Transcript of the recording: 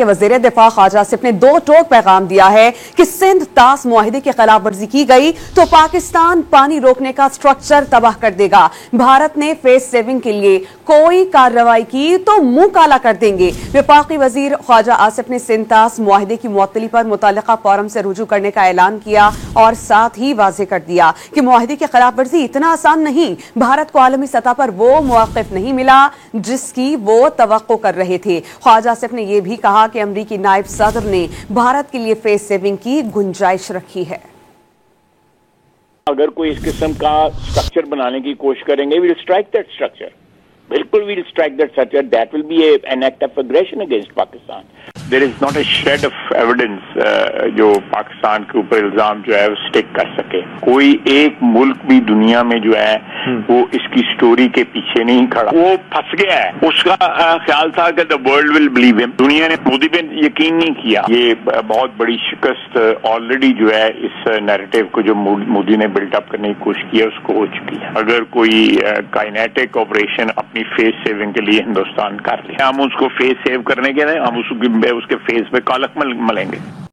وزیر دفاع خواجہ آصف نے دو ٹوک پیغام دیا ہے کہ سندھ طاس معاہدے کی خلاف ورزی کی گئی تو پاکستان پانی روکنے کا سٹرکچر تباہ کر دے گا۔ بھارت نے فیس سیونگ کے لیے کوئی کارروائی کی تو منہ کالا کر دیں گے۔ وفاقی وزیر خواجہ آصف نے سندھ طاس معاہدے کی معطلی پر متعلقہ فورم سے رجوع کرنے کا اعلان کیا اور ساتھ ہی واضح کر دیا کہ معاہدے کی خلاف ورزی اتنا آسان نہیں۔ بھارت کو عالمی سطح پر وہ موقف نہیں ملا جس کی وہ توقع کر رہے تھے۔ خواجہ آصف نے یہ بھی کہا کہ امریکی نائب صدر نے بھارت کے لیے فیس سیونگ کی گنجائش رکھی ہے۔ اگر کوئی اس قسم کا سٹرکچر بنانے کی کوشش کریں گے we'll strike that structure. بالکل we'll strike that structure. That will be an act of aggression against Pakistan. There is not a shred of evidence جو پاکستان کے اوپر الزام جو ہے وہ سٹک کر سکے۔ کوئی ایک ملک بھی دنیا میں جو ہے وہ اس کی سٹوری کے پیچھے نہیں کھڑا۔ وہ پھنس گیا ہے۔ اس کا خیال تھا کہ the world will believe him۔ دنیا نے مودی پہ یقین نہیں کیا۔ یہ بہت بڑی شکست آلریڈی جو ہے اس نیریٹو کو جو مودی نے بلڈ اپ کرنے کی کوشش کی ہے اس کو ہو چکی ہے۔ اگر کوئی کائنیٹک آپریشن اپنی فیس سیونگ کے لیے ہندوستان کر لے، ہم اس کو فیس سیو کرنے کے لیے ہم اس کے فیس پہ کالک ملیں گے۔